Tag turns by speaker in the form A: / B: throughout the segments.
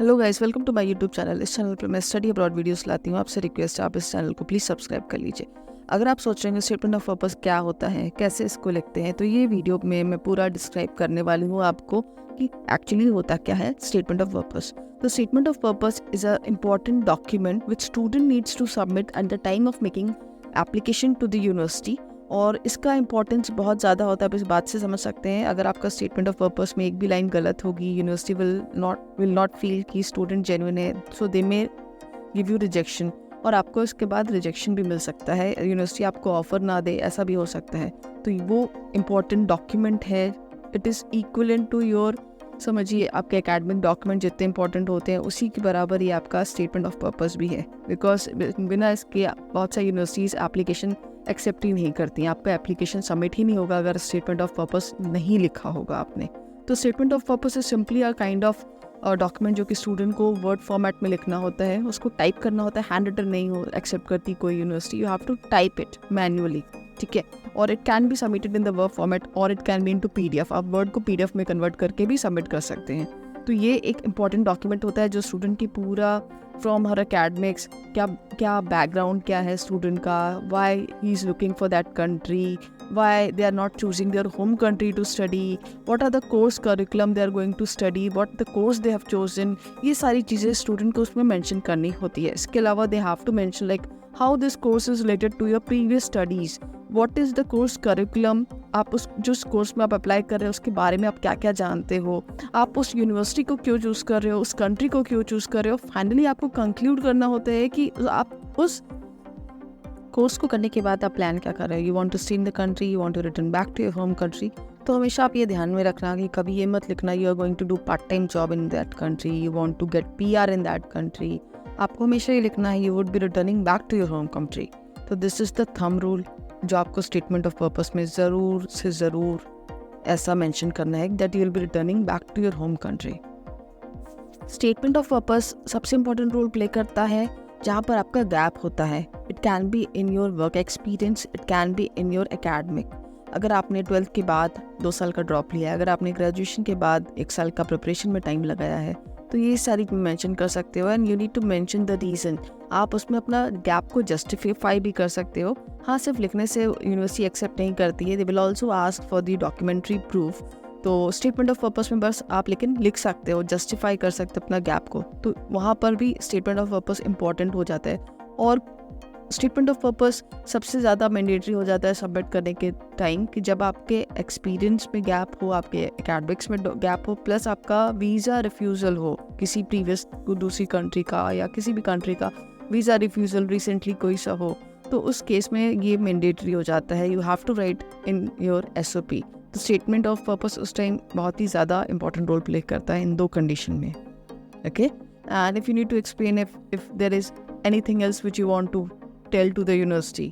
A: Hello guys, welcome to my YouTube channel. इस channel पर मैं स्टडी अब्रॉड वीडियोस लाती हूँ। आपसे रिक्वेस्ट है आप इस चैनल को प्लीज़ सब्सक्राइब कर लीजिए। अगर आप सोच रहे हैं स्टेटमेंट ऑफ पर्पस क्या होता है, कैसे इसको लिखते हैं, तो ये वीडियो में मैं पूरा डिस्क्राइब करने वाली हूँ आपको कि एक्चुअली होता क्या है स्टेटमेंट ऑफ पर्पस। तो statement of purpose is a important document which student needs to submit at the time of making application to the university. और इसका इंपॉर्टेंस बहुत ज़्यादा होता है, आप इस बात से समझ सकते हैं। अगर आपका स्टेटमेंट ऑफ पर्पस में एक भी लाइन गलत होगी, यूनिवर्सिटी विल नॉट फील कि स्टूडेंट जेन्युइन है, सो दे मे गिव यू रिजेक्शन। और आपको इसके बाद रिजेक्शन भी मिल सकता है, यूनिवर्सिटी आपको ऑफर ना दे, ऐसा भी हो सकता है। तो वो इम्पॉर्टेंट डॉक्यूमेंट है। It is equivalent to your, समझिए आपके एकेडमिक डॉक्यूमेंट जितने इंपॉर्टेंट होते हैं उसी के बराबर ही आपका स्टेटमेंट ऑफ पर्पस भी है। बिकॉज बिना इसके बहुत सारी यूनिवर्सिटीज़ एप्लीकेशन एक्सेप्ट ही नहीं करती हैं। आपका एप्लीकेशन सबमिट ही नहीं होगा अगर स्टेटमेंट ऑफ पर्पस नहीं लिखा होगा आपने। तो statement of purpose is simply a kind of document जो कि स्टूडेंट को वर्ड फॉर्मेट में लिखना होता है, उसको टाइप करना होता है। हैंड रिटन नहीं हो एक्सेप्ट करती कोई university, you have to type it manually, ठीक है। और it can be submitted in the word format और it can be into PDF। आप वर्ड को PDF में कन्वर्ट करके भी सबमिट कर सकते हैं। तो ये एक इंपॉर्टेंट डॉक्यूमेंट होता है जो स्टूडेंट की पूरा फ्रॉम हर अकेडमिक्स, क्या बैकग्राउंड क्या है स्टूडेंट का, why he is looking for that country, why they are not choosing their home country to study, what are the course curriculum they are going to study, what the course they have chosen. ये सारी चीज़ें student को उसमें mention करनी होती है। इसके अलावा they have to mention like how this course is related to your previous studies, what is the course curriculum, आप उस जो कोर्स में आप अप्लाई कर रहे हो उसके बारे में आप क्या क्या जानते हो, आप उस यूनिवर्सिटी को क्यों चूज़ कर रहे हो, उस कंट्री को क्यों चूज़ कर रहे हो। फाइनली आपको कंक्लूड करना होता है कि आप उस कोर्स को करने के बाद आप प्लान क्या कर रहे हो। You want to stay in the country, you want to return back to your home country. तो हमेशा आप ये ध्यान में रखना कि कभी ये मत लिखना you are going to do part time job in that country, you want to get PR in that country. आपको हमेशा ये लिखना है you would be returning back to your home country. तो this is the thumb rule जो आपको statement of purpose में ज़रूर से ज़रूर ऐसा मेंशन करना है that you will be returning back to your home country. Statement of purpose सबसे इंपॉर्टेंट रोल प्ले करता है जहाँ पर आपका गैप होता है। It can be in your work experience, it can be in your academic. अगर आपने 12th के बाद 2 साल का ड्रॉप लिया है, अगर आपने ग्रेजुएशन के बाद 1 साल का प्रिपरेशन में टाइम लगाया है, तो ये सारी मेंशन कर सकते हो। And you need to mention the reason. आप उसमें अपना गैप को जस्टिफाई भी कर सकते हो। हाँ, सिर्फ लिखने से यूनिवर्सिटी एक्सेप्ट नहीं करती है, they will also ask for the documentary proof. तो स्टेटमेंट ऑफ पर्पस में बस आप लेकिन लिख सकते हो, जस्टिफाई कर सकते हो अपना गैप को, तो वहाँ पर भी स्टेटमेंट ऑफ पर्पस इंपॉर्टेंट हो जाता है। और स्टेटमेंट ऑफ पर्पस सबसे ज़्यादा मैंडेटरी हो जाता है सबमिट करने के टाइम कि जब आपके एक्सपीरियंस में गैप हो, आपके एकेडमिक्स में गैप हो, प्लस आपका वीज़ा रिफ्यूज़ल हो किसी प्रीवियस दूसरी कंट्री का या किसी भी कंट्री का वीज़ा रिफ्यूज़ल रिसेंटली कोई सा हो, तो उस केस में ये मैंडेटरी हो जाता है। You have to write in your SOP। तो स्टेटमेंट ऑफ पर्पस उस टाइम बहुत ही ज़्यादा इंपॉर्टेंट रोल प्ले करता है इन 2 कंडीशन में, okay. And if you need to explain if there is anything else which you want to tell to the university,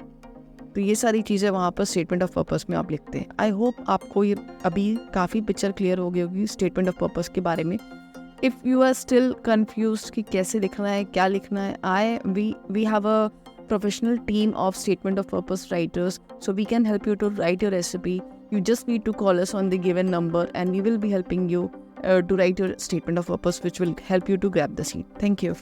A: तो ये सारी चीज़ें वहाँ पर स्टेटमेंट ऑफ पर्पस में आप लिखते हैं। आई होप आपको ये अभी काफ़ी पिक्चर क्लियर हो गई होगी स्टेटमेंट ऑफ पर्पस के बारे में। If you are still confuse कि कैसे लिखना है, क्या लिखना है, we have a professional team of statement of purpose writers, so we can help you to write your recipe. You just need to call us on the given number and we will be helping you to write your statement of purpose, which will help you to grab the seat. Thank you.